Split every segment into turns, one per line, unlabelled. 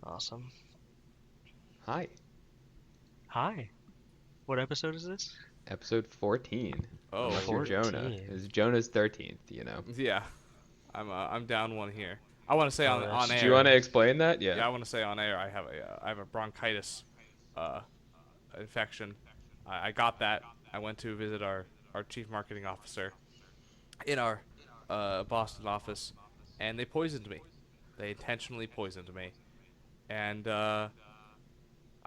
Awesome.
Hi,
Hi. What episode is this?
episode 14. Unless
Oh,
you're Jonah.
14.
It's Jonah's 13th.
yeah. I'm down one here. I want to say
Oh,
on
that's
Do you
air.
want to
true.
explain that? Yeah.
Yeah, I want to say on air. I have a bronchitis uh, infection. I got that. I went to visit our chief marketing officer in our Boston office, and they poisoned me. They intentionally poisoned me, and I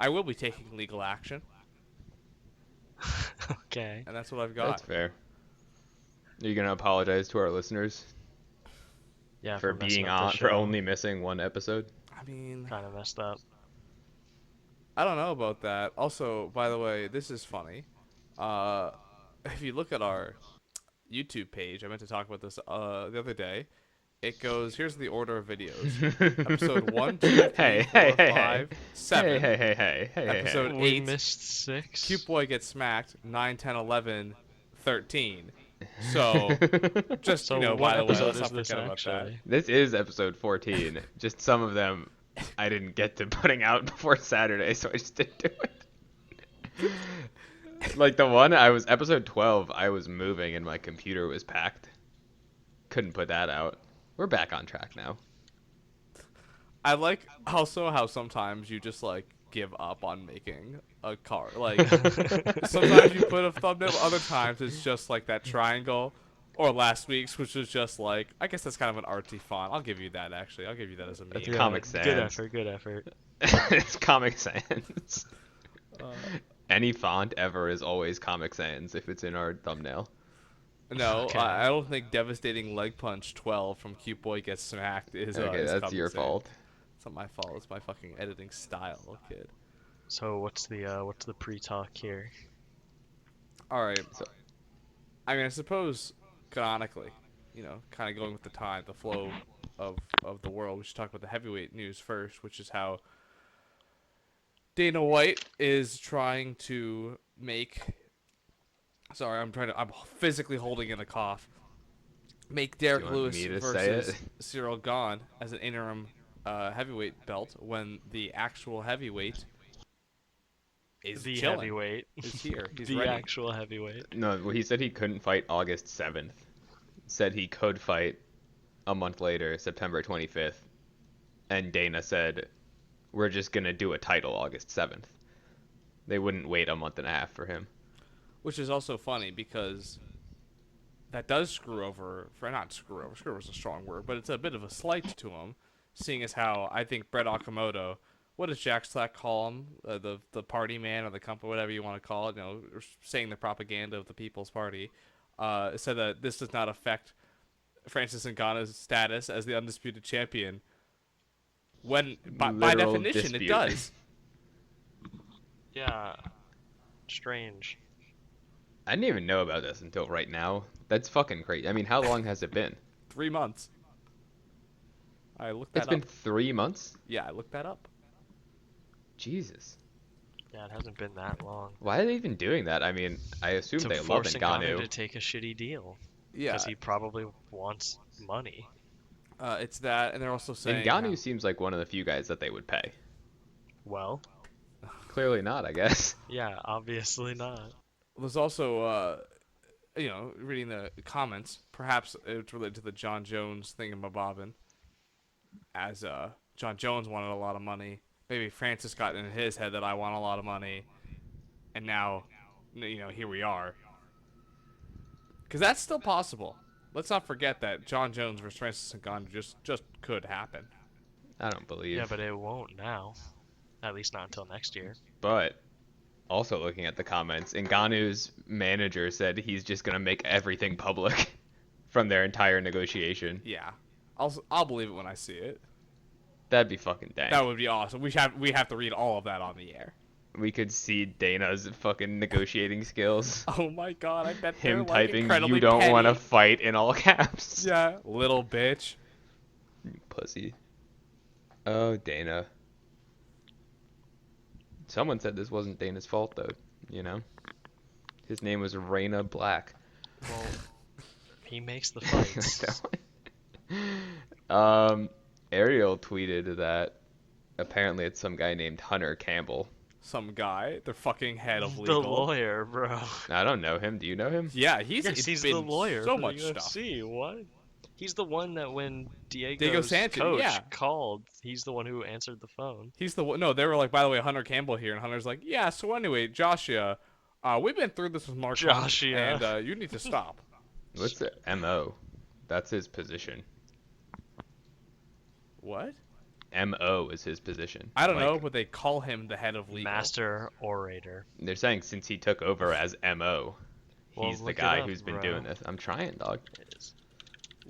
will be taking legal action,
Okay.
and that's what I've
That's
got.
fair. Are you going to apologize to our listeners
Yeah,
for
for messing
being
up the
on, for
show.
only missing one episode?
I mean,
Kind of messed up.
I don't know about that. Also, by the way, this is funny. Uh, if you look at our YouTube page, I meant to talk about this the other day. It goes, here's the order of videos. Episode 1, 2, 3,
Hey,
4,
hey, hey,
5,
hey.
7.
Hey, hey, hey, hey, hey, hey,
Episode
hey.
We
8.
missed 6.
Cute Boy gets smacked. 9, 10, 11, 13. So, just,
So
by
what
the way,
episode
let's
is
not
this
forget about that.
actually?
This is episode 14. Just some of them I didn't get to putting out before Saturday, so I just didn't do it. Like the one episode 12, I was moving and my computer was packed. Couldn't put that out. We're back on track now.
I like also how sometimes you just, give up on making a car. Like, sometimes you put a thumbnail, other times it's just, that triangle. Or last week's, which was just, I guess that's kind of an artsy font. I'll give you that, actually. I'll give you that as a
That's
meme.
Comic
Good
Sans.
effort, good effort.
It's Comic Sans.
Uh,
Any font ever is always Comic Sans if it's in our thumbnail.
no,
Okay.
I don't think Devastating Leg Punch 12 from Cute Boy Gets Smacked is
Okay,
is
that's
Comic
your
Sans.
fault.
It's not my fault. It's my fucking editing style, kid.
So what's the pre-talk here?
All right.
So-
I mean, I suppose canonically, kind of going with the time, the flow of the world, we should talk about the heavyweight news first, which is how Dana White is trying to make. Sorry, I'm physically holding in a cough. Make Derek
want
Lewis
me to say
versus
it?
Cyril Gane as an interim heavyweight belt when the actual heavyweight is
The
chilling.
heavyweight.
Is here. He's
The
ready.
actual heavyweight.
No, well, he said he couldn't fight August 7th. Said he could fight a month later, September 25th. And Dana said, we're just going to do a title August 7th. They wouldn't wait a month and a half for him.
Which is also funny because that does screw over. Not screw over. Screw over is a strong word, but it's a bit of a slight to him, seeing as how I think Brett Okamoto. What does Jack Slack call him? The party man or the company, whatever you want to call it. Saying the propaganda of the People's Party. Said that this does not affect Francis Ngannou's status as the undisputed champion. When by
Literal
definition
dispute.
it does.
Yeah. Strange.
I didn't even know about this until right now. That's fucking crazy. I mean, how long has it been?
3 months. I looked that
It's been
up.
3 months?
Yeah, I looked that up.
Jesus.
Yeah, it hasn't been that long.
Why are they even doing that? I mean, I assume
To
they love
force Ngannou
Ngannou.
to take a shitty deal.
Yeah,
Because he probably wants money.
it's that, and they're also saying
Ngannou seems like one of the few guys that they would pay.
Well,
Clearly not, I guess.
yeah, obviously not.
there's also reading the comments. Perhaps it's related to the John Jones thingamabobbin, as John Jones wanted a lot of money. Maybe Francis got in his head that I want a lot of money, and now, here we are. Because that's still possible. Let's not forget that John Jones versus Francis Ngannou just could happen.
I don't believe.
Yeah, but it won't now. At least not until next year.
But also looking at the comments, Ngannou's manager said he's just gonna make everything public from their entire negotiation.
Yeah, I'll believe it when I see it.
That'd be fucking dang.
That would be awesome. We have to read all of that on the air.
We could see Dana's fucking negotiating skills.
Oh my god, I bet
Him
they're
typing,
incredibly
"You don't
petty."
want to fight" in all caps.
Yeah, little bitch.
Pussy. Oh, Dana. Someone said this wasn't Dana's fault, though. His name was Raina Black.
Well, he makes the fights.
Ariel tweeted that Apparently, it's some guy named Hunter Campbell.
Some guy, the fucking head of
The
legal.
lawyer, bro.
I don't know him. Do you know him?
Yeah, he's
Yes, he's
been
the lawyer
so
for
much
the
stuff.
UFC. What? He's the one that when
Diego
Diego's
Sanchez,
coach
yeah.
called, he's the one who answered the phone.
He's the one. No, they were like, by the way, Hunter Campbell here, and Hunter's like, yeah. So anyway, Joshua, we've been through this with Mark,
Joshua.
and you need to stop.
What's the MO? That's his position.
What?
MO is his position.
I don't
Like,
know, but they call him the head of legal.
Master orator.
They're saying since he took over as MO,
Well,
he's the
look it
guy
up,
who's been
bro.
doing this. I'm trying, dog.
It is.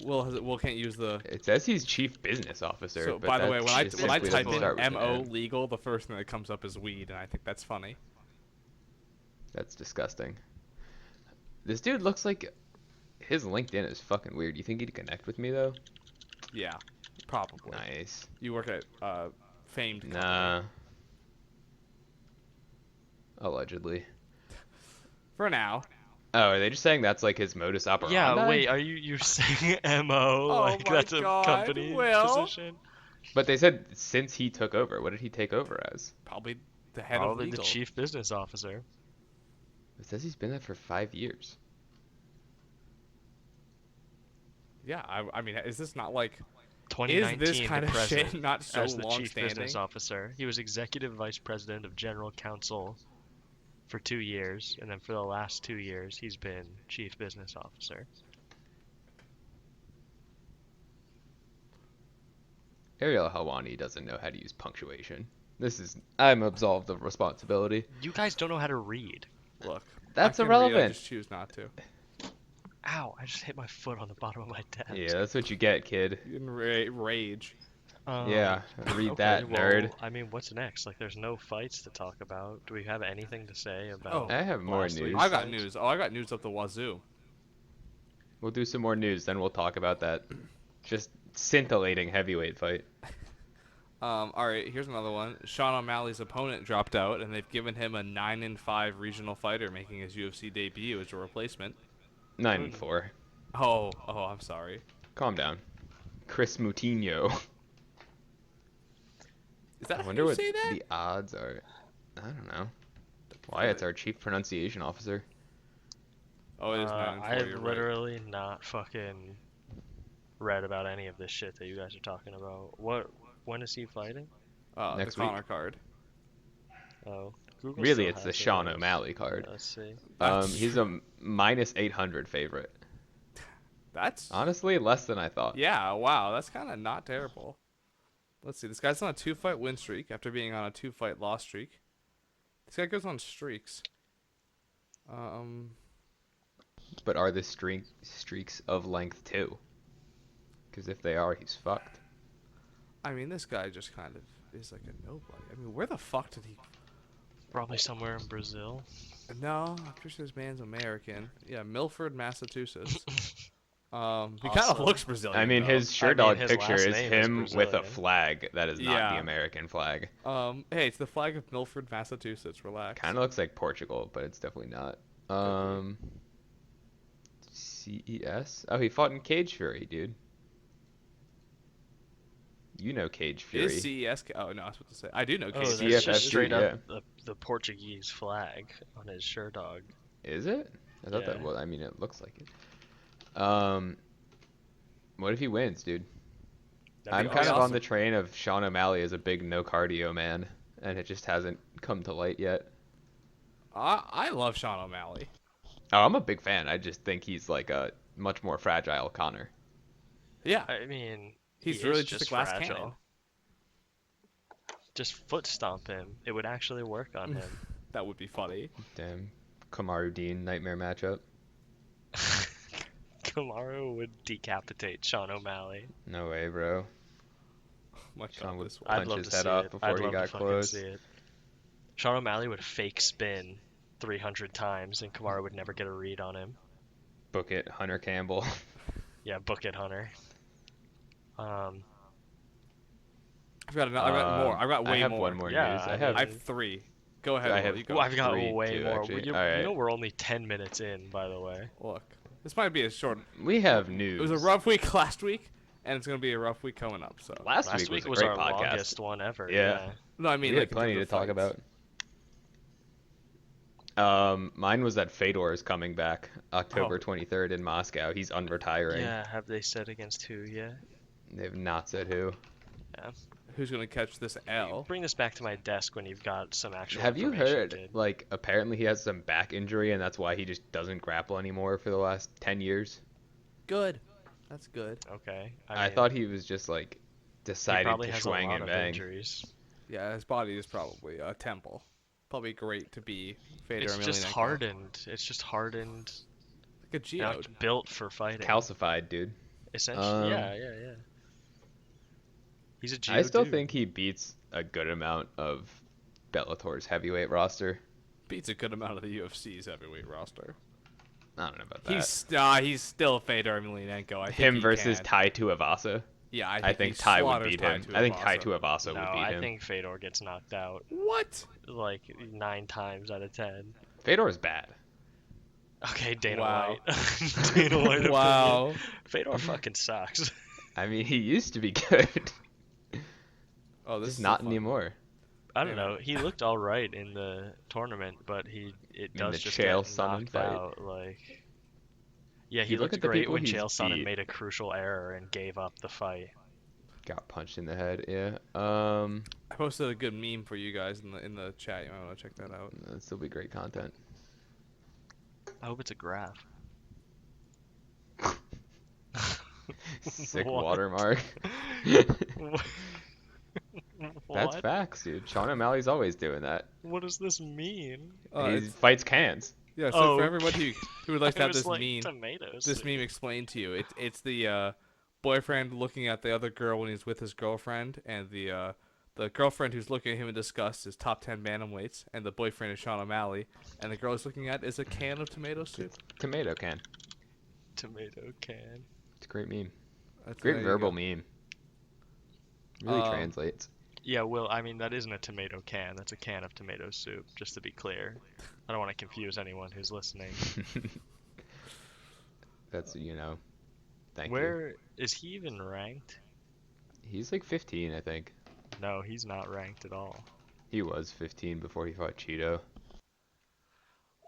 Will can't use the.
It says he's chief business officer.
So
but
by the
that
way, when I
just
when I
simply
type
doesn't start with
in
an
MO
M.
legal, the first thing that comes up is weed, and I think that's funny.
That's disgusting. This dude looks like his LinkedIn is fucking weird. You think he'd connect with me though?
Yeah, probably.
Nice.
You work at famed. company.
Nah. Allegedly.
For now.
Oh, are they just saying that's like his modus operandi?
Yeah, wait, are you saying MO?
Oh
Like
my
that's a
God,
company
Will.
position?
But they said since he took over. What did he take over as?
Probably the head of
Probably the
legal.
chief business officer.
It says he's been there for 5 years.
Yeah, I mean, is this not like?
2019,
Is this kind
the
of
president
shit not so
as the chief business
long-standing?
officer. He was executive vice president of general counsel for 2 years, and then for the last 2 years, he's been chief business officer.
Ariel Helwani doesn't know how to use punctuation. I'm absolved of responsibility.
You guys don't know how to read.
Look,
That's
I can read, I
irrelevant.
just choose not to.
Ow, I just hit my foot on the bottom of my desk.
Yeah, that's what you get, kid.
In rage.
Yeah, read
okay,
that,
well,
nerd.
I mean, what's next? Like, there's no fights to talk about. Do we have anything to say about?
Oh,
I have more
last
news.
week's
I got
fights?
news. Oh, I got news up the wazoo.
We'll do some more news, then we'll talk about that just scintillating heavyweight fight.
All right, here's another one. Sean O'Malley's opponent dropped out, and they've given him a 9-5 regional fighter making his UFC debut as a replacement.
9-4.
Oh, I'm sorry.
Calm down. Chris Moutinho.
Is that
I
how
wonder
you
what
say that?
the odds are. I don't know. Wyatt's our chief pronunciation officer.
Oh, it is 9-4.
I've
You're right.
literally not fucking read about any of this shit that you guys are talking about. When is he fighting?
Next
the
week.
Connor card.
Oh, Google
Really,
still
it's the
has
Sean
it.
O'Malley card.
Let's see.
That's
He's
true.
a -800 favorite.
That's
Honestly, less than I thought.
yeah. Wow, that's kind of not terrible. Let's see. This guy's on a 2-fight win streak after being on a 2-fight loss streak. This guy goes on streaks.
But are the streaks of length too? Because if they are, he's fucked.
I mean, this guy just kind of is like a nobody. I mean, where the fuck did he?
Probably somewhere in Brazil.
No, I'm pretty sure this man's American. Yeah, Milford, Massachusetts. He kind of
Awesome.
looks Brazilian.
I mean,
though.
his Sherdog
his
picture
last
is
name is
him with a
Brazilian.
flag that is not
Yeah.
the American flag.
Hey, it's the flag of Milford, Massachusetts. Relax.
Kind of looks like Portugal, but it's definitely not. CES? Oh, he fought in Cage Fury, dude. You know Cage Fury.
Is CES? Oh no, I was supposed to say. I do know.
Oh,
Casey.
that's
CFFC,
just straight
yeah.
up the Portuguese flag on his Sherdog.
Is it? I thought that
Yeah.
was. I mean, it looks like it. What if he wins, dude?
That'd
I'm
be
kind of on
awesome.
the train of Sean O'Malley as a big no cardio man, and it just hasn't come to light yet.
I love Sean O'Malley.
Oh, I'm a big fan. I just think he's like a much more fragile Connor.
Yeah,
I mean,
he's
he
really
is
just a glass
fragile.
cannon.
Just foot stomp him. It would actually work on him.
That would be funny.
Damn, Kamaru Dean nightmare matchup.
Kamaru would decapitate Sean O'Malley.
No way, bro.
My
Sean
God,
would
this
I'd
punch
love
his
to
head
see
off
it.
before
I'd
he
love
got
to fucking
close.
see it. Sean O'Malley would fake spin 300 times, and Kamaru would never get a read on him.
Book it, Hunter Campbell.
Yeah, book it, Hunter.
I've got more. I've got way
I have
more.
one more
Yeah,
news.
I
I have.
I have 3. Go ahead.
I
Will,
have-
you go.
Well, I've got
three,
way
too,
more.
actually.
You
Alright.
know we're only 10 minutes in, by the way.
Look, this might be a short.
We have
It
news.
was a rough week last week, and it's gonna be a rough week coming up. So
Last
Last
week
week
was a
was
great
our
podcast.
longest one ever.
Yeah.
no, I mean
We
like
had plenty
in
to
terms
talk
of fights.
about. Mine was that Fedor is coming back October
Oh.
23rd in Moscow. He's unretiring.
Yeah, have they said against who yet?
They've not said who.
Yeah.
Who's gonna catch this L?
Bring this back to my desk when you've got some actual
Have you
information,
heard,
kid.
like, apparently he has some back injury and that's why he just doesn't grapple anymore for the last 10 years?
Good. That's good.
Okay.
I
mean,
thought he was just, like,
he
decided
probably
to
has a
swing
lot
and
of
bang.
injuries.
Yeah, his body is probably a temple. Probably great to be Fedor
It's just
Emelianenko.
hardened. It's just hardened.
Like a
Not
geode.
built for fighting.
Calcified, dude.
Essentially, yeah. He's a
I still
geodude.
think he beats a good amount of Bellator's heavyweight roster.
Beats a good amount of the UFC's heavyweight roster.
I don't know about that.
He's still Fedor Emelianenko. I think
Him
he
versus
can.
Tai Tuivasa.
Yeah,
I think
he
Tai would
slaughters
beat
Tai
him. I think Tai
Tuivasa.
Tuivasa
No,
would beat
I
him.
think Fedor gets knocked out
What?
like 9 times out of 10.
Fedor's bad.
Okay, Dana
Wow.
White. Dana White
Wow.
opinion. Fedor fucking sucks.
I mean, he used to be good.
Oh, this
Just
is
not
fun.
anymore.
I don't know. He looked all right in the tournament, but it
In
does
the
just
Chael
get
Sonnen
knocked
fight.
out. Like, yeah, he
You look
looked
at the
great
people
when
he's
Chael Sonnen
beat.
made a crucial error and gave up the fight.
Got punched in the head. Yeah.
I posted a good meme for you guys in the chat. You might want to check that out.
That'd still be great content.
I hope it's a graph.
Sick
What?
watermark. That's
What?
facts, dude. Sean O'Malley's always doing that.
What does this mean?
He
It's-
fights cans.
yeah. So
Oh,
for everybody who would like to
It
have
was
this
like
meme,
tomatoes.
this meme explained to you, it's the boyfriend looking at the other girl when he's with his girlfriend, and the girlfriend who's looking at him in disgust is top 10 bantamweights, and the boyfriend is Sean O'Malley, and the girl he's looking at is a can of tomato soup.
Tomato can.
Tomato can.
It's a great meme.
That's-
Great
there you
verbal
go.
meme. Really translates.
Yeah, Will, I mean, that isn't a tomato can. That's a can of tomato soup, just to be clear. I don't want to confuse anyone who's listening.
That's, thank you.
Where is he even ranked?
He's like 15, I think.
No, he's not ranked at all.
He was 15 before he fought Cheeto.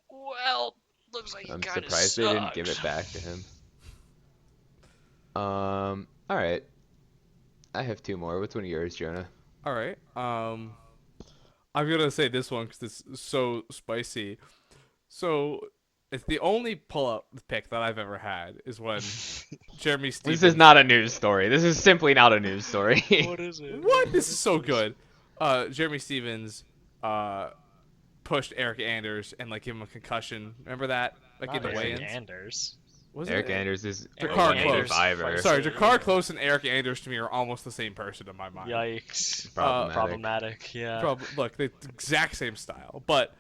Well, looks like
I'm surprised they didn't give it back to him. Alright. I have 2 more. What's one of yours, Jonah?
All right. I'm gonna say this one because it's so spicy. So it's the only pull-up pick that I've ever had is when Jeremy Stevens.
This is not a news story. This is simply not a news story.
What is it?
What? This is so good. Jeremy Stevens pushed Eric Anders and like gave him a concussion. Remember that? Like in
Not
the
Eric
weigh-ins.
Anders.
Was
Eric
it?
Anders is a
Jakar
185er.
Close.
Sorry,
Yeah.
Jakar Close and Eric Anders to me are almost the same person in my mind.
Yikes.
Problematic.
Yeah.
Look, they're the exact same style, but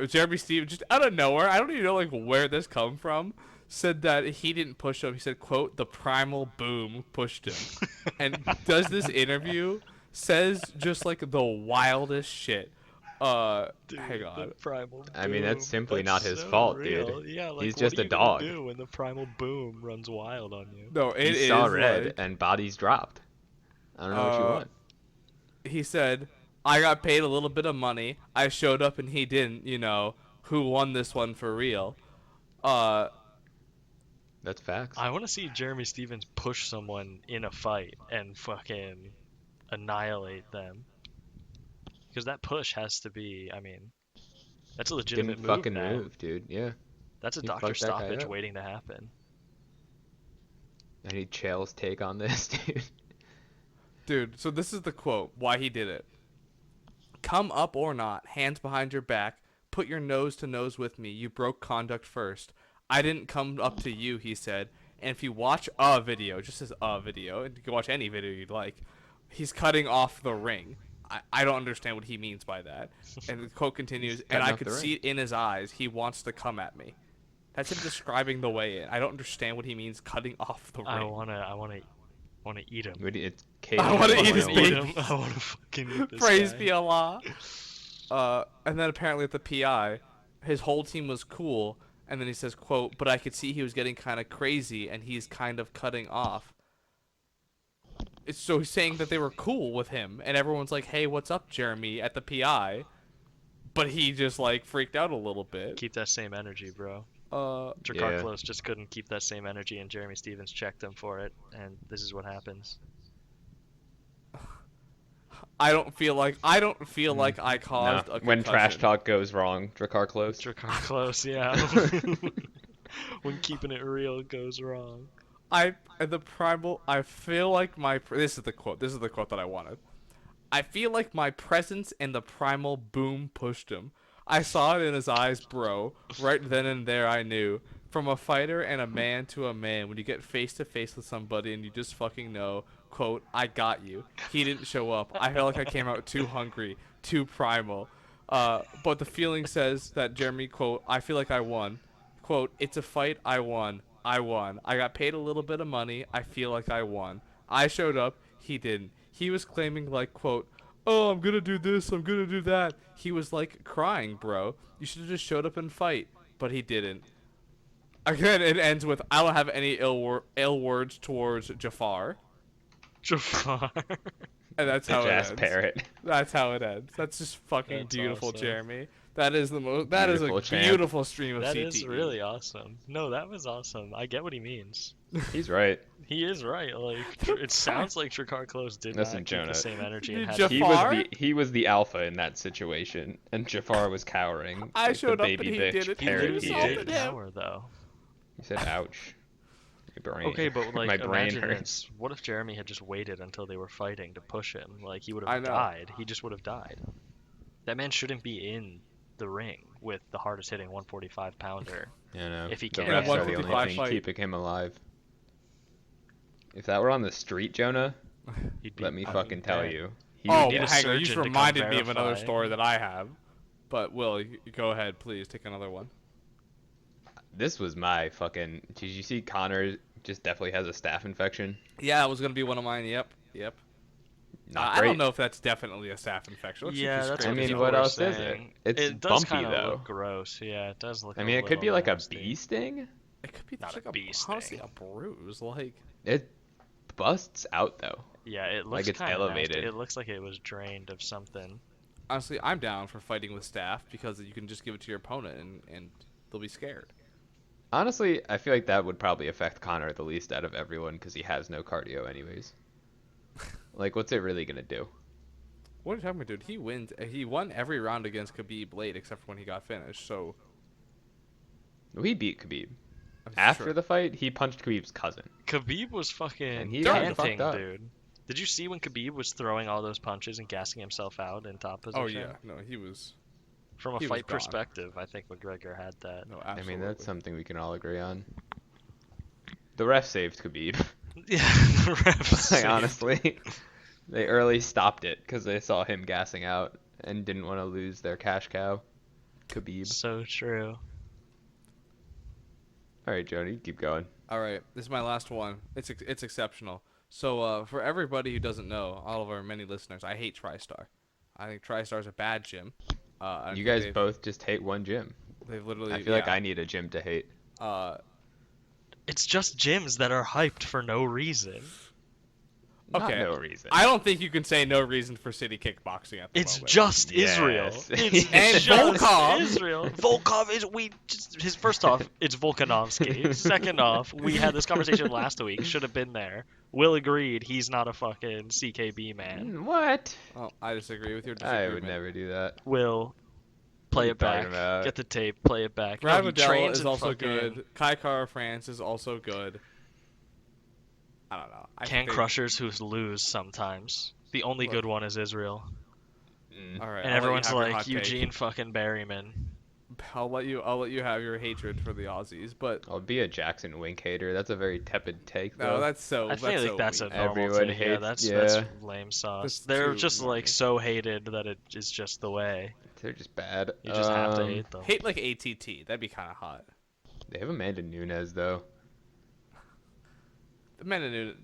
Jeremy Stevens just out of nowhere, I don't even know like where this come from, said that he didn't push him. He said, "quote the primal boom pushed him," and does this interview, says just like the wildest shit.
Dude,
Hang
the
on.
primal
I mean, that's
boom.
simply
That's
not his
so
fault,
real.
dude.
Yeah, like,
He's
what
just
are
a
you gonna
dog.
do when the primal boom runs wild on you?
No, it
He
is
saw red
like-
and bodies dropped. I don't know what you want.
he said, "I got paid a little bit of money. I showed up and he didn't. Who won this one for real?"
That's facts.
I want to see Jeremy Stevens push someone in a fight and fucking annihilate them. Because that push has to be, I mean, that's a legitimate
Didn't
move
fucking
now.
move, dude. Yeah.
That's a
He
doctor
fucked that guy
stoppage
up.
waiting to happen.
I need Chael's take on this, dude.
Dude, so this is the quote, why he did it. "Come up or not, hands behind your back, put your nose to nose with me. You broke conduct first. I didn't come up to you," he said. And if you watch a video, just as a video, and you can watch any video you'd like, he's cutting off the ring. I don't understand what he means by that. And the quote continues, "and
cutting
I
off
could
the ring.
see it in his eyes. He wants to come at me." That's him describing the way in. I don't understand what he means cutting off the ring.
I wanna eat him.
It's
I wanna
Cage
eat his
Oil.
baby.
I wanna fucking eat this
Praise
guy.
be Allah. And then apparently at the PI, his whole team was cool, And then he says, quote, "But I could see he was getting kind of crazy, and he's kind of cutting off." So he's saying that they were cool with him, and everyone's like, "Hey, what's up, Jeremy?" at the PI, but he just like freaked out a little bit.
Keep that same energy, bro.
Uh,
Drakkar Close just couldn't keep that same energy, and Jeremy Stevens checked him for it, and this is what happens.
I don't feel like I caused a
when trash
concussion.
talk goes wrong, Drakkar Close.
Drakkar Close, yeah. When keeping it real goes wrong.
I feel like this is the quote. This is the quote that I wanted. "I feel like my presence and the primal boom pushed him. I saw it in his eyes, bro. Right then and there I knew. From a fighter and a man to a man, when you get face to face with somebody and you just fucking know, quote, I got you. He didn't show up. I felt like I came out too hungry, too primal. But the feeling says that Jeremy, quote, I feel like I won. Quote, it's a fight, I won. I won. I got paid a little bit of money. I feel like I won. I showed up. He didn't. He was claiming like, quote, oh, I'm gonna do this, I'm gonna do that. He was like crying, bro. You should have just showed up and fight. But he didn't. Again, it ends with, I don't have any ill words towards Jafar.
Jafar.
And that's how it ends.
Parrot.
That's how it ends. That's just fucking
That's
beautiful,
awesome.
Jeremy. That is the most. That is
Beautiful
a
champ.
beautiful stream of
That
CTE.
is really awesome. No, that was awesome. I get what he means.
He's right.
He is right. Like, it sounds like Drakkar Close did
Listen,
not keep
Jonah.
the same energy and
Did
had
Jafar?
He was the alpha in that situation, and Jafar was cowering.
I
like
showed
the
up
baby
and he
bitch
did it.
He
parrot
literally
literally
he
assaulted
is.
did
him.
power, though.
He said, "Ouch." My brain.
Okay, but like,
my brain
imagine
hurts.
this. What if Jeremy had just waited until they were fighting to push him? Like, he would
I
have
know.
died. He just would have died. That man shouldn't be in the ring with the hardest hitting 145 pounder.
You know,
if he
the
can't
refs
handle
are the only
155
thing
fight.
keeping him alive. If that were on the street, Jonah,
He'd be
let me
fucking
fucking tell
dead.
you. He
Oh,
would
need a
hang on. You just
surgeon to come
reminded me of another
verify.
story that I have. But Will, go ahead, please take another one.
This was my fucking. Did you see Connor just definitely has a staph infection?
Yeah, it was gonna be one of mine. Yep.
Not
I
great.
don't know if that's definitely a staph infection. Let's
Yeah,
just
that's
scrape
I
what
this
mean,
people
over.
what
were
else is it?
saying.
It's
it does
bumpy,
kinda
though.
look gross. Yeah, it does look.
I mean, it could be
little
like a
nasty.
bee sting.
It could be
Not
just
a
like
bee
honestly
sting.
a bruise. Like
It busts out though.
Yeah, it looks
Like it's
kinda
elevated.
Nasty. It looks like it was drained of something.
honestly, I'm down for fighting with staph because you can just give it to your opponent and they'll be scared.
Honestly, I feel like that would probably affect Connor the least out of everyone because he has no cardio anyways. Like, what's it really gonna do?
What are you talking about, dude? He wins. He won every round against Khabib late except for when he got finished. So
Well, he beat Khabib.
I'm
After
sure.
the fight, he punched Khabib's cousin.
Khabib was fucking
And he got
panting,
fucked up.
dude. Did you see when Khabib was throwing all those punches and gassing himself out in top position?
Oh yeah, no, he was.
From a
He was
fight
gone.
perspective, I think McGregor had that.
No,
I
absolutely.
mean, that's something we can all agree on. The ref saved Khabib.
Yeah, the refs.
Like,
saved-
honestly, they early stopped it because they saw him gassing out and didn't want to lose their cash cow, Khabib.
So true.
All right, Jody, keep going.
All right, this is my last one. It's exceptional. So for everybody who doesn't know, all of our many listeners, I hate TriStar. I think TriStar is a bad gym. I
You
think
guys
they've-
both just hate one gym.
They've literally.
I feel like
yeah.
I need a gym to hate.
It's just gyms that are hyped for no reason.
Okay.
Not no reason.
I don't think you can say no reason for city kickboxing at the
It's
moment.
just
Yes.
Israel. It's
And
just
Volkov.
Israel. Volkov is his first off, it's Volkanovski. Second off, we had this conversation last week. Should have been there. Will agreed he's not a fucking CKB man.
What?
Oh, I disagree with your
I
disagreement.
would never do that.
Will play
What
it
are you
back.
talking about?
Get the tape. Play it back.
Brad
he
Liddell
trains
is
in
also
fucking
good. Kai Kara France is also good. I don't know. I
Can
think they-
crushers who lose sometimes. The only
Look.
good one is Israel.
Mm.
All right,
And
I'll let you
everyone's
have your
like
hot take.
Eugene fucking Berryman.
I'll let you have your hatred for the Aussies, but
I'll be a Jackson Wink hater. That's a very tepid take,
no,
though.
that's so.
I feel like that's a
weak.
normal
Everyone
thing. Yeah,
hates-
that's
yeah.
lame sauce.
That's
They're
too
just like
normy.
so hated that it is just the way.
They're just bad.
You just have to hate them.
Hate like ATT. That'd be kind of hot.
They have Amanda Nunes, though.
The men in New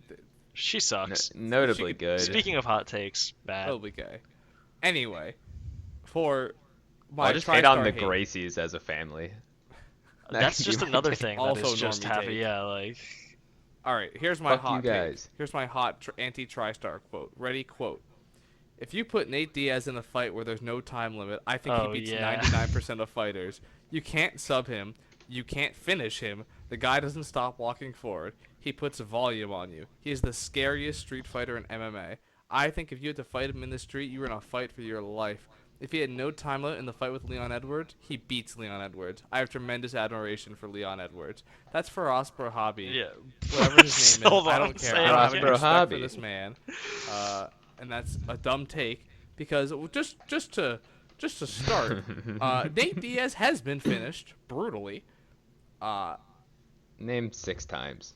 She sucks.
Notably
She-
good.
Speaking of hot takes, bad.
probably gay. Anyway, for my
I'll just hate on
TriStar
the Gracies as a family.
That's
could be
just
my
another
take.
thing that
Also
is just
normie
happy.
take.
Yeah, like
All right, here's my
Fuck you
hot take.
guys.
Here's my hot anti-TriStar quote. Ready? Quote. If you put Nate Diaz in a fight where there's no time limit, I think he
Oh,
beats
yeah.
99% of fighters. You can't sub him. You can't finish him. The guy doesn't stop walking forward. He puts volume on you. He is the scariest street fighter in MMA. I think if you had to fight him in the street, you were in a fight for your life. If he had no time limit in the fight with Leon Edwards, he beats Leon Edwards. I have tremendous admiration for Leon Edwards. That's Faraz Hobby.
yeah.
Whatever his name is,
Hold
I
on,
don't care.
say
I
it
don't have
again.
any respect
Hobby.
for this man, and that's a dumb take because just to start, Nate Diaz has been finished brutally.
Name 6 times.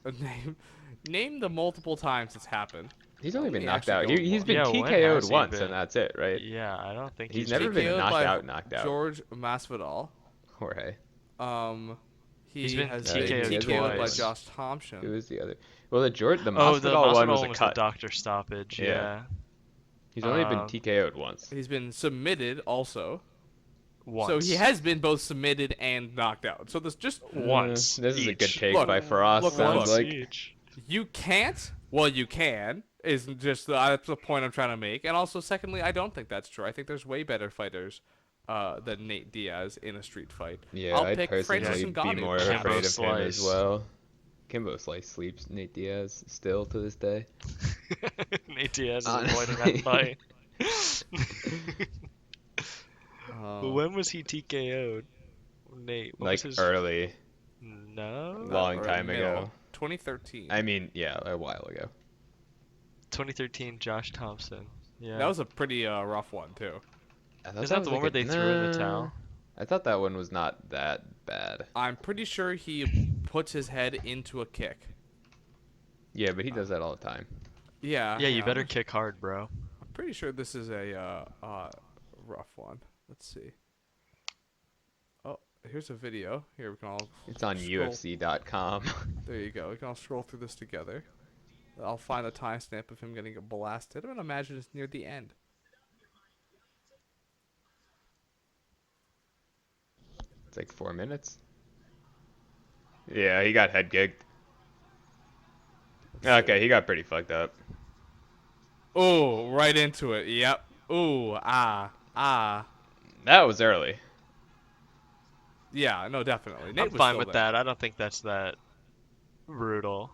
Name the multiple times it's happened.
He's only
Let
been
me
knocked
actually
out.
go
He's
look.
been
Yeah, when
TKO'd
has he
once,
been?
and that's it, right?
Yeah, I don't think
He's
he's
never been
TKO'd
knocked
by
out.
George Masvidal.
Jorge.
He
He's been
has
TKO'd
been TKO'd by
twice.
Josh Thompson.
Who was the other? Well, the
Oh, the
Masvidal one was a
the
cut.
doctor stoppage.
Yeah.
Yeah.
He's only been
Um,
TKO'd once.
He's been submitted also.
Once.
So he has been both submitted and knocked out. So this just
Once.
This is a good
each.
take
Look,
by Faraz.
look,
Sounds
Once
look.
like
each.
you can't. Well, you can. Is just that's the point I'm trying to make. And also, secondly, I don't think that's true. I think there's way better fighters than Nate Diaz in a street fight.
yeah,
I'll
I'd
pick
personally
Francis
be
Ngannou.
more
Kimbo
afraid of him as
Slice.
well. Kimbo Slice sleeps Nate Diaz still to this day.
Nate Diaz is
Honestly.
avoiding that fight. But
Um,
when was he TKO'd? Nate. What
Like
was his...
early,
No.
long
or
time
middle.
ago.
2013.
I mean, yeah, a while ago.
2013, Josh Thompson. Yeah.
That was a pretty rough one too.
I thought
Is that
was
the one
like
where
a-
they threw in the
Nah.
towel?
I thought that one was not that bad.
I'm pretty sure he puts his head into a kick.
Yeah, but he does that all the time.
Yeah.
Yeah, you better kick hard, bro.
I'm pretty sure this is a rough one. Let's see. Oh, here's a video. Here we can all.
It's on
scroll.
UFC.com.
There you go. We can all scroll through this together. I'll find a timestamp of him getting blasted. I'm gonna imagine it's near the end.
It's like 4 minutes. Yeah, he got head kicked. Okay, he got pretty fucked up.
Oh, right into it. Yep. Ooh, ah.
That was early.
Yeah, no, definitely. Nate
I'm
was
fine
still
with
there.
that. I don't think that's that brutal.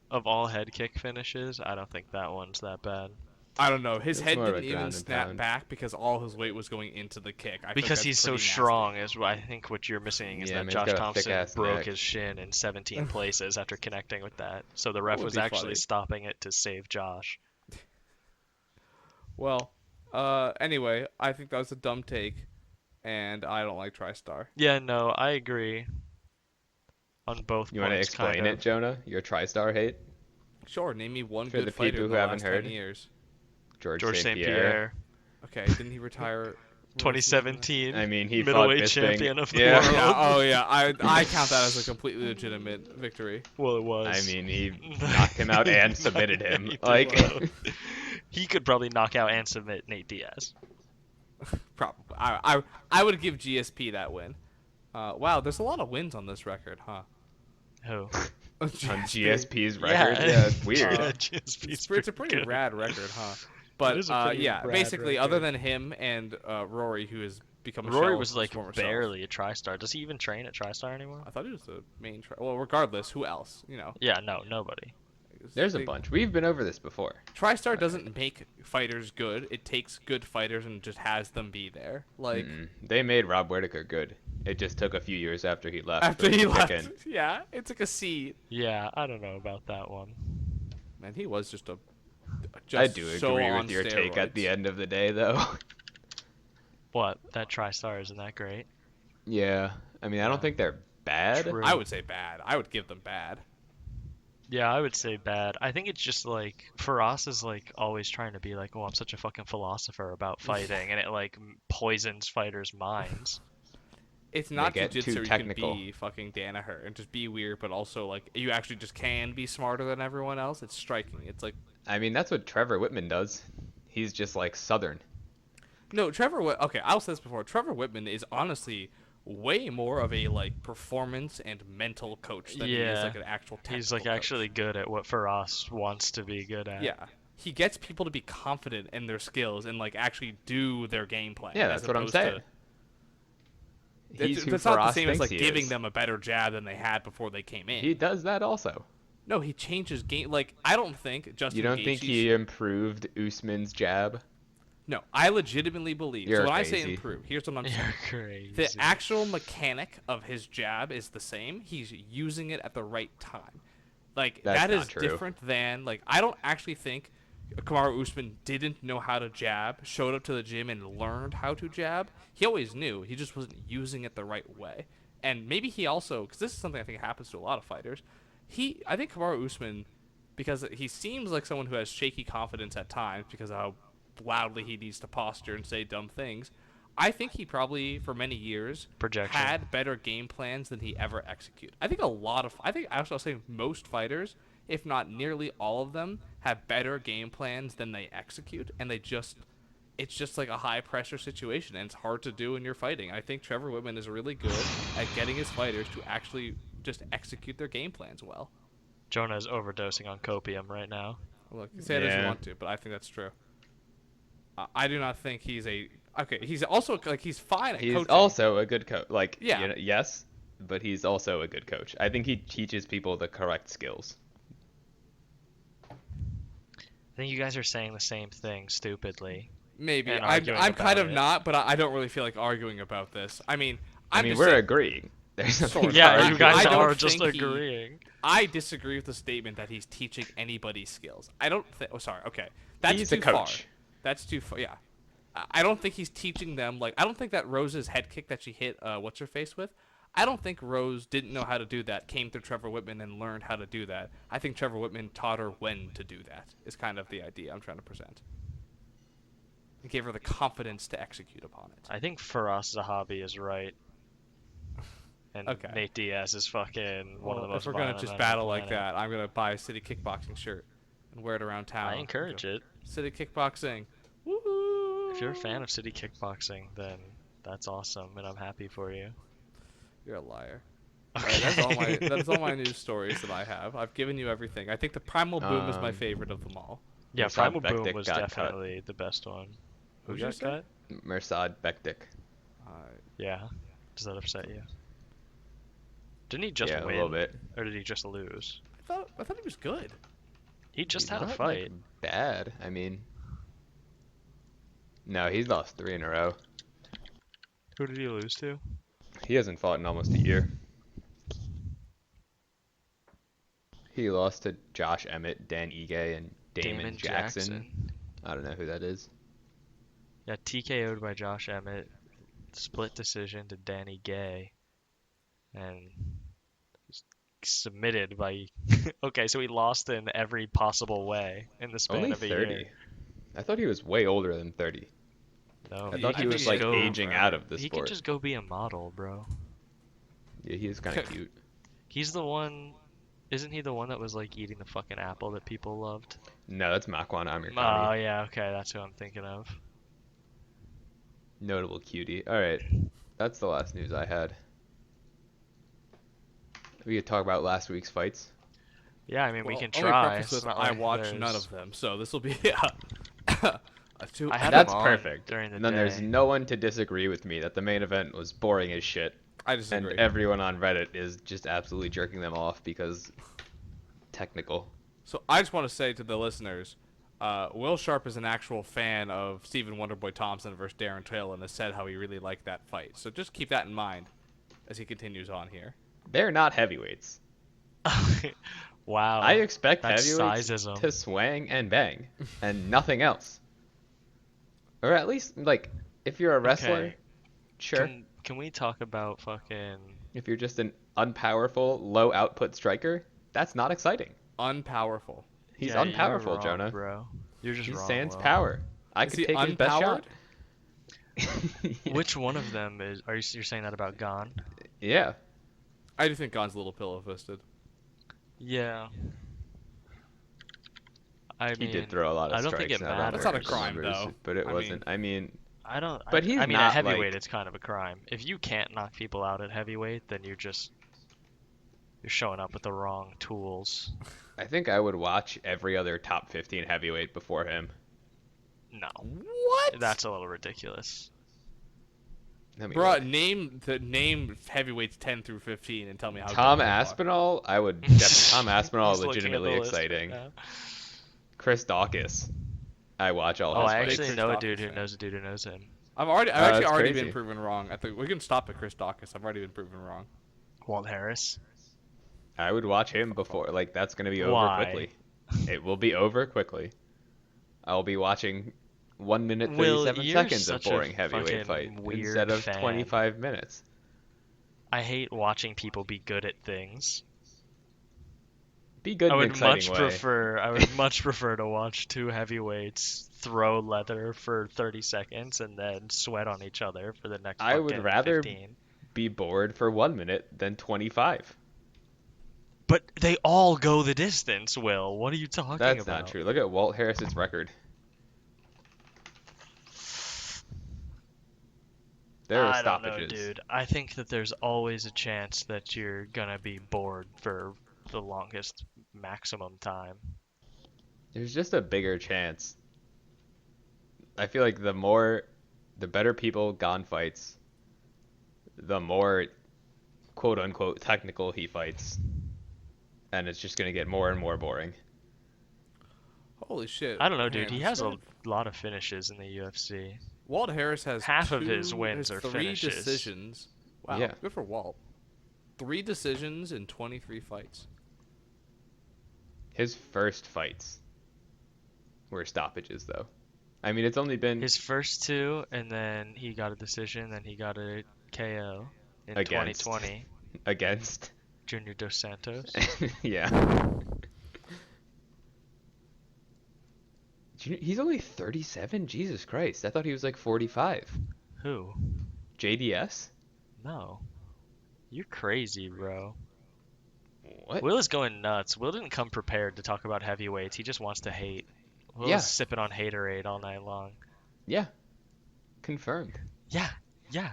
Of all head kick finishes, I don't think that one's that bad.
I don't know. His
It's
head
more of a
didn't even
ground and
snap
pound.
back because all his weight was going into the kick. I think
Because
that's
he's so
pretty nasty.
strong is what I think what you're missing is
Yeah,
that
man's
Josh
got a
Thompson
thick-ass
broke
neck.
his shin in 17 places after connecting with that. So the ref
would
was
be
actually
funny.
stopping it to save Josh.
Well, anyway, I think that was a dumb take, and I don't like TriStar.
Yeah, no, I agree on both
You want to
points,
explain
kind
it,
of.
Jonah? Your TriStar hate?
Sure, name me one
For
good
the
fighter
people
in
who
the
haven't
last
heard.
10 years.
George
George
St.
St.
Pierre.
Pierre,
Okay, didn't he retire?
2017.
I mean, he fought
middleweight
Bisping.
champion of the
Yeah.
world.
Yeah, oh yeah, I count that as a completely legitimate victory.
Well, it was.
I mean, he knocked him out and submitted him.
He did
Like,
well. He could probably knock out and submit Nate Diaz.
Probably. I would give GSP that win. Wow, there's a lot of wins on this record, huh?
Who?
on GSP's record.
Yeah.
Yeah, it's weird.
Yeah, GSP's
It's a pretty
good.
rad record, huh? But
It is a pretty
yeah,
rad
basically,
record.
other than him and Rory, who has become a
Rory
shell of
was
his
like
former self.
barely a TriStar. Does he even train at TriStar anymore?
I thought he was the main. Well, regardless, who else? You know.
Yeah, no, nobody.
There's a bunch. We've been over this before.
TriStar doesn't make fighters good. It takes good fighters and just has them be there. Like
They made Rob Whittaker good. It just took a few years after he left.
after
for
he
the
left,
chicken.
yeah, it's like a seed.
Yeah, I don't know about that one.
Man, he was just a.
I do
so
agree
on
with your take at the
steroids.
end of the day, though.
What? That TriStar isn't that great?
Yeah. I mean, I don't think they're bad.
True.
I would say bad. I would give them bad.
Yeah, I would say bad. I think it's just like Faraz is like always trying to be like, oh, I'm such a fucking philosopher about fighting, and it like poisons fighters' minds.
It's not
get
jiu-jitsu
too
where you
technical.
can be fucking Danaher and just be weird, but also like you actually just can be smarter than everyone else. It's striking. It's like
I mean, that's what Trevor Whitman does. He's just like Southern.
no, Trevor. Okay, I'll say this before. Trevor Whitman is honestly way more of a like performance and mental coach than he is
Yeah.
like an actual technical
He's like
coach.
actually good at what Faraz wants to be good at.
Yeah. He gets people to be confident in their skills and like actually do their game plan.
Yeah,
as
that's what I'm
opposed
saying.
to-
He's who
That's not the
Faraz
same as
thinks
like
he
giving
is.
them a better jab than they had before they came in.
He does that also.
No, he changes game. Like I don't think Justin.
You don't think
Gaethje
he improved Usman's jab?
No, I legitimately believe.
You're
so when I
crazy.
say improve, here's what I'm saying.
You're crazy.
The actual mechanic of his jab is the same. He's using it at the right time. Like
That's
that
not
is
true.
different than like I don't actually think Kamaru Usman didn't know how to jab, showed up to the gym and learned how to jab. He always knew. He just wasn't using it the right way. And maybe he also, because this is something I think happens to a lot of fighters. I think Kamaru Usman, because he seems like someone who has shaky confidence at times because of how loudly he needs to posture and say dumb things. I think he probably, for many years,
Projection.
had better game plans than he ever executed. I think I'll say most fighters, if not nearly all of them, have better game plans than they execute, and it's just like a high pressure situation, and it's hard to do when you're fighting. I think Trevor Whitman is really good at getting his fighters to actually just execute their game plans well.
Jonah is overdosing on copium right now.
Look, say it as you
Yeah.
want to, but I think that's true. I do not think he's he's also like he's fine at
He's
coaching.
also a good coach. Like,
Yeah.
you know, yes, but he's also a good coach. I think he teaches people the correct skills.
I think you guys are saying the same thing stupidly.
Maybe
and
I'm
arguing
kind
about
of
it.
not, but I don't really feel like arguing about this. I mean,
I mean,
just
we're
saying-
agreeing. There's
Sort
nothing
of.
to
Yeah,
argue
you guys
I
about.
don't
are just
think he-
agreeing.
I disagree with the statement that he's teaching anybody's skills. I don't think. Oh, sorry. Okay, that's
He's
too
a coach.
far. That's too far. Yeah, I don't think he's teaching them. Like, I don't think that Rose's head kick that she hit what's her face with. I don't think Rose didn't know how to do that. Came through Trevor Whitman and learned how to do that. I think Trevor Whitman taught her when to do that. Is kind of the idea I'm trying to present. He gave her the confidence to execute upon it.
I think Faraz Zahabi is right. And
Okay.
Nate Diaz is fucking one of the
Well,
most
if we're gonna
violent
just
men on
battle
the
like
planet.
that, I'm gonna buy a City Kickboxing shirt and wear it around town.
I encourage it.
City Kickboxing. Woohoo!
If you're a fan of city kickboxing, then that's awesome, and I'm happy for you.
You're a liar. Alright, that's all my news stories that I have. I've given you everything. I think the Primal Boom is my
Um,
favorite of them all.
Yeah,
Mirsad
Primal Boom
Bektik
was
got cut.
definitely the best one. Who
Who'd you
got
say?
cut?
Mirsad Bektik.
Yeah. Does that upset you? Didn't he just
Yeah,
win?
a little bit.
Or did he just lose?
I thought he was good.
He just
He's
had a
not,
fight.
like, bad. I mean, no, he's lost 3 in a row.
Who did he lose to?
He hasn't fought in almost a year. He lost to Josh Emmett, Dan Ige, and Damon Jackson. I don't know who that is.
Yeah, TKO'd by Josh Emmett. Split decision to Danny Gay. And submitted by... Okay, so he lost in every possible way in the span
Only
of a
30.
year.
I thought he was way older than 30.
No,
I thought he was like aging out of the
He
sport.
can just go be a model, bro.
Yeah, he is kind of cute.
He's the one... Isn't he the one that was like eating the fucking apple that people loved?
No, that's Makwan Amirkhani.
Oh, yeah, okay, that's who I'm thinking of.
Notable cutie. Alright, that's the last news I had. We could talk about last week's fights.
Yeah, I mean, we
Well,
can
only
try.
preface
It's
with,
not
I
like
watched none
there's-
of them, so this will be
I had
That's
them on
perfect.
during the
And then there's
day.
no one to disagree with me that the main event was boring as shit.
I disagree.
And everyone on Reddit is just absolutely jerking them off because technical.
So I just want to say to the listeners, Will Sharp is an actual fan of Stephen Wonderboy Thompson versus Darren Till and has said how he really liked that fight. So just keep that in mind as he continues on here.
They're not heavyweights.
Wow.
I expect
that's
heavyweights
sizeism.
to swang and bang and nothing else. Or at least, like, if you're a wrestler,
Okay.
sure.
Can we talk about fucking...
If you're just an unpowerful, low output striker, that's not exciting.
Unpowerful.
He's
Yeah, you're
unpowerful,
wrong,
Jonah.
bro. You're just
He's
wrong.
sans
Will.
power. I
Is
could
he
take his best shot.
Which one of them is... You're saying that about Gane?
Yeah.
I do think Gon's a little pillow-fisted.
Yeah. I
He
mean,
did throw a lot of
I don't
strikes.
think it
now that
matters.
That's not a
American
crime,
remembers,
though.
But it
I
wasn't. I mean,
I don't.
But he's
I mean,
not
at heavyweight,
like.
it's kind of a crime. If you can't knock people out at heavyweight, then you're showing up with the wrong tools.
I think I would watch every other top 15 heavyweight before him.
No,
What?
that's a little ridiculous.
Let me
Bro,
look.
name heavyweights 10 through 15 and tell me how
Tom
good they are.
Aspinall, I would definitely. Tom Aspinall,
He's looking at the
legitimately
list right
exciting.
now.
Chris Dawkins, I watch all
Oh,
his
I
fights.
actually
Chris
know a
Dawkins
dude who
fan.
knows a dude who knows him.
I've
Oh,
actually
that's
already
crazy.
been proven wrong. I think we can stop at Chris Dawkins. I've already been proven wrong.
Walt Harris.
I would watch him before. Like that's gonna be over
Why?
quickly. It will be over quickly. I'll be watching 1 minute
Will,
37
you're
seconds of
such a
boring heavyweight
fucking
fight
weird
instead of
fan.
25 minutes.
I hate watching people be good at things.
Be good
I
in an
would
exciting
much
way.
prefer. I would much prefer to watch two heavyweights throw leather for 30 seconds and then sweat on each other for the next
I would
fucking
rather
15.
be bored for 1 minute than 25.
But they all go the distance, Will. What are you talking
That's
about?
not true. Look at Walt Harris's record. There are
I don't know,
stoppages.
dude. I think that there's always a chance that you're gonna be bored for the longest maximum time.
There's just a bigger chance. I feel like the better people Gane fights, the more quote unquote technical he fights. And it's just gonna get more and more boring.
Holy shit.
I don't know, dude.
Man,
He has a
this
lot of finishes in the UFC.
Walt Harris has
Half of his wins
has
are
3
finishes.
decisions. Wow,
Yeah.
good for Walt. 3 decisions in 23 fights.
His first fights were stoppages, though. I mean, it's only been
His first two, and then he got a decision, then he got a KO in
Against.
2020.
against.
Junior Dos Santos.
Yeah. He's only 37? Jesus Christ. I thought he was like 45.
Who?
JDS?
No. You're crazy, bro.
What?
Will is going nuts. Will didn't come prepared to talk about heavyweights. He just wants to hate. Will
Yeah.
is sipping on haterade all night long.
Yeah. Confirmed.
Yeah, yeah.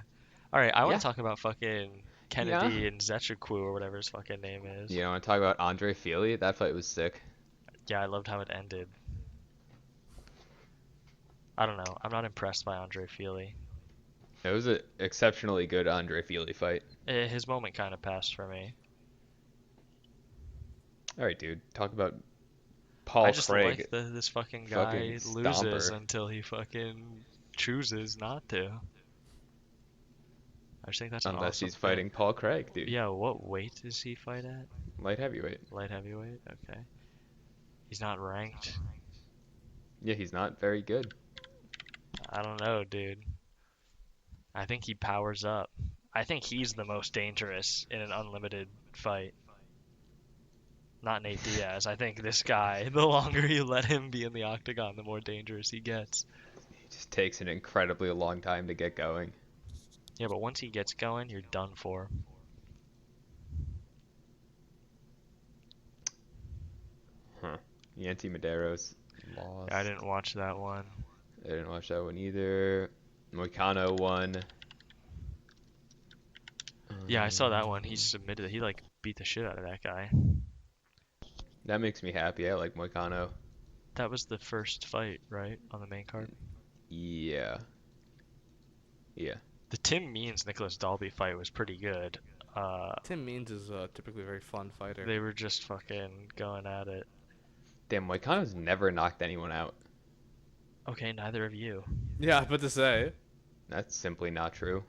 All right, I want
Yeah.
to talk about fucking Kennedy and Zechukwu or whatever his fucking name is.
You know, want to talk about Andre Fili? That fight was sick.
Yeah, I loved how it ended. I don't know. I'm not impressed by Andre Fili.
It was an exceptionally good Andre Fili fight.
His moment kind of passed for me.
All right, dude. Talk about Paul
I just
Craig.
like this fucking
fucking
guy loses
stomper.
until he fucking chooses not to. I just think that's an
Unless
awesome
he's
thing.
fighting Paul Craig, dude.
Yeah, what weight does he fight at?
Light heavyweight.
Light heavyweight? Okay. He's not ranked.
Yeah, he's not very good.
I don't know, dude. I think he powers up. I think he's the most dangerous in an unlimited fight. Not Nate Diaz. I think this guy, the longer you let him be in the octagon, the more dangerous he gets.
He just takes an incredibly long time to get going.
Yeah, but once he gets going, you're done for.
Huh. Yancy Medeiros lost.
I didn't watch that one.
I didn't watch that one either. Moicano won.
Yeah, I saw that one. He submitted it. He, like, beat the shit out of that guy.
That makes me happy. I like Moicano.
That was the first fight, right? On the main card?
Yeah. Yeah.
The Tim Means Nicholas Dalby fight was pretty good.
Tim Means is typically a very fun fighter.
They were just fucking going at it.
Damn, Moicano's never knocked anyone out.
Okay, neither of you.
Yeah, but to say.
That's simply not true.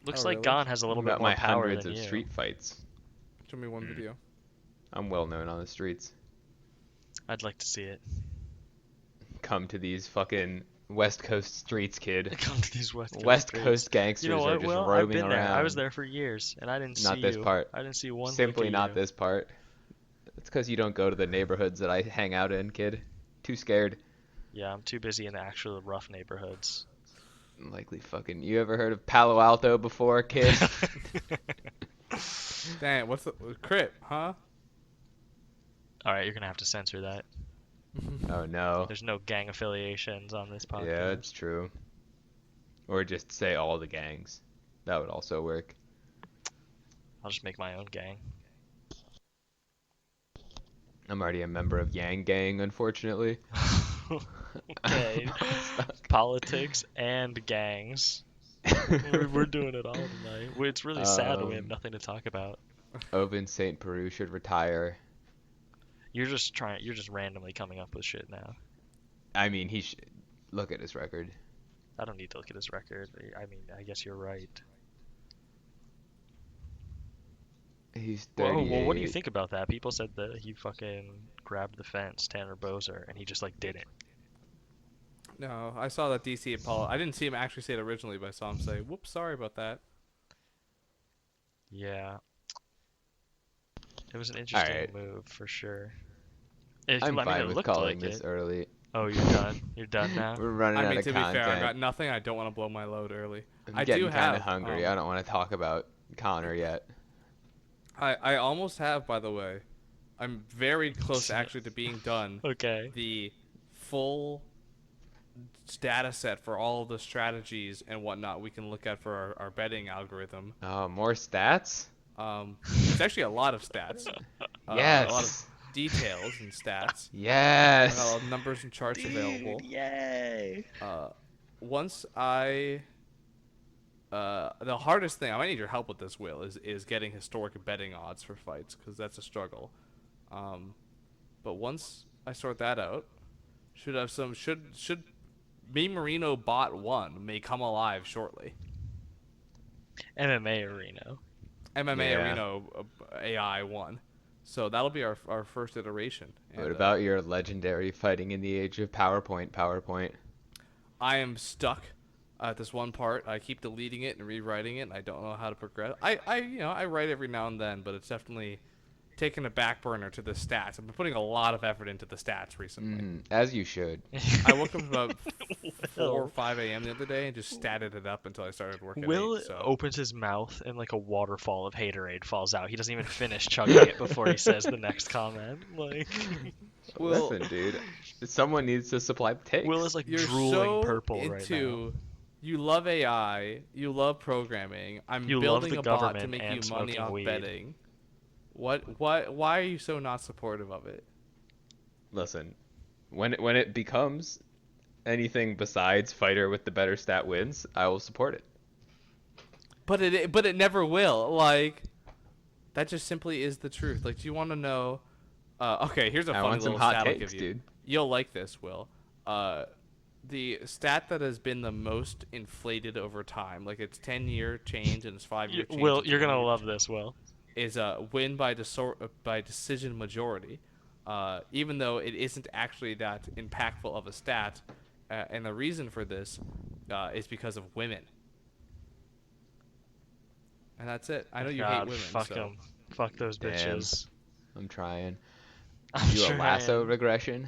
Looks
Oh,
like
really?
Gane has a little
About
bit more
my
power
hundreds
than
of
you.
street fights.
Show me one video.
I'm well known on the streets.
I'd like to see it.
Come to these fucking West Coast streets, kid.
Come to these West Coast
West
streets.
Coast gangsters
You know
are
what,
just
Will?
roaming
I've been
around.
there. I was there for years, and I didn't see
Not this
you.
part.
I didn't see one
Simply
look at
not
you.
this part. It's because you don't go to the neighborhoods that I hang out in, kid. Too scared.
Yeah, I'm too busy in the actual rough neighborhoods.
Likely fucking. You ever heard of Palo Alto before, kid?
Dang, what's the Crip, huh?
Alright, you're gonna have to censor that.
Oh no.
There's no gang affiliations on this podcast.
Yeah, it's true. Or just say all the gangs. That would also work.
I'll just make my own gang.
I'm already a member of Yang Gang, unfortunately.
Okay. Politics and gangs. We're doing it all tonight. It's really sad when we have nothing to talk about.
Oven St. Peru should retire.
You're just randomly coming up with shit now.
I mean, he should look at his record.
I don't need to look at his record. I mean, I guess you're right.
He's 38.
Well, what do you think about that? People said that he fucking grabbed the fence, Tanner Bozer, and he just like didn't.
No, I saw that DC apologized. I didn't see him actually say it originally, but I saw him say, "Whoops, sorry about that."
Yeah. It was an interesting move for sure.
I'm fine with calling this early.
Oh, you're done. You're done now.
We're running out of
to be
content.
fair, I got nothing. I don't want to blow my load early.
I'm getting kind of hungry. I don't want to talk about Connor yet.
I almost have, by the way. I'm very close actually to being done.
Okay.
The full data set for all of the strategies and whatnot we can look at for our betting algorithm.
Oh, more stats?
It's actually a lot of stats.
Yes.
A lot of details and stats.
Yes.
A lot of numbers and charts available.
Yay.
Once the hardest thing, I might need your help with this, Will, is getting historic betting odds for fights, because that's a struggle. But once I sort that out, should MMAerino bot 1 may come alive shortly.
MMAerino.
MMAerino AI 1. So that'll be our first iteration.
What about your legendary fighting in the age of PowerPoint?
I am stuck at this one part. I keep deleting it and rewriting it, and I don't know how to progress. I write every now and then, but it's definitely taken a back burner to the stats. I've been putting a lot of effort into the stats recently.
As you should.
I woke up about 4 or 5 a.m. the other day and just statted it up until I started working.
Will
8, so.
opens his mouth and like a waterfall of haterade falls out. He doesn't even finish chugging it before he says the next comment. Like,
listen, dude, someone needs to supply the takes.
Will is like
You're
drooling
so
purple right now.
You love AI. You love programming. I'm
You love
building
the
a bot to
government
make
and
you money
smoking
off
weed.
betting. Why are you so not supportive of it?
Listen, when it becomes anything besides fighter with the better stat wins, I will support it.
But it never will. Like, that just simply is the truth. Like, do you want to know? Okay, here's a funny little stat I'll give you.
Dude.
You'll like this, Will. The stat that has been the most inflated over time, like its 10-year change and its 5-year change.
Will, you're gonna love this, Will.
Is a win by decision majority, even though it isn't actually that impactful of a stat, and the reason for this is because of women. And that's it. I know you hate women.
Fuck them. Fuck those bitches.
I'm trying.
I'm
You a lasso regression?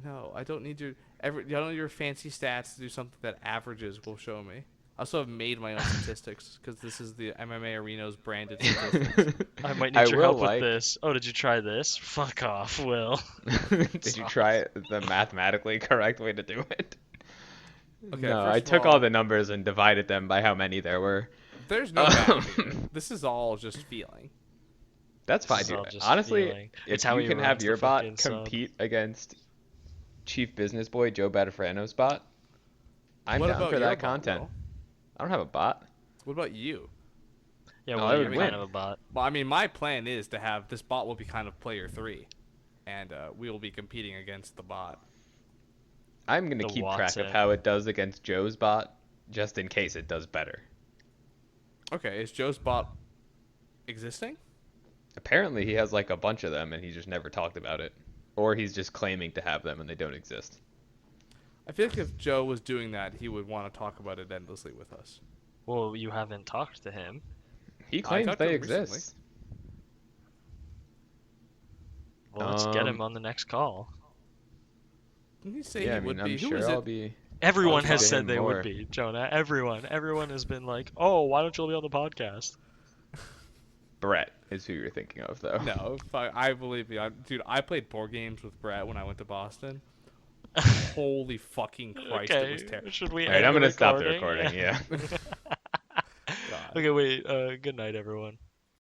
No, I don't need your I don't need your fancy stats to do something that averages will show me. I also have made my own statistics because this is the MMAerino's branded statistics.
I might need your help with this. Oh, did you try this? Fuck off, Will.
Did you try the mathematically correct way to do it?
Okay,
no, I took all the numbers and divided them by how many there were.
There's no math here. This is all just feeling.
That's fine, dude. Honestly, if you can have your bot compete against Chief Business Boy Joe Batafrano's bot, I'm down for that content. I don't have a bot.
What about you?
Yeah, well, you're kind of a bot.
Well, I mean, my plan is to have this bot will be kind of player 3, and we will be competing against the bot.
I'm going to keep track of how it does against Joe's bot, just in case it does better.
Okay, is Joe's bot existing?
Apparently he has like a bunch of them, and he just never talked about it. Or he's just claiming to have them, and they don't exist.
I feel like if Joe was doing that, he would want to talk about it endlessly with us.
Well, you haven't talked to him.
He claims they exist.
Recently.
Well, let's get him on the next call.
Didn't he say he would be?
I'm sure I'll be.
Everyone has said they would be, Jonah. Everyone has been like, "Oh, why don't you be on the podcast?"
Brett is who you're thinking of, though.
No, I believe you. Dude, I played board games with Brett when I went to Boston. Holy fucking Christ, it was
Okay,
terrible.
should we
All right,
end
I'm
the
gonna stop the
recording?
recording. Yeah.
God.
Okay, wait. Good night, everyone.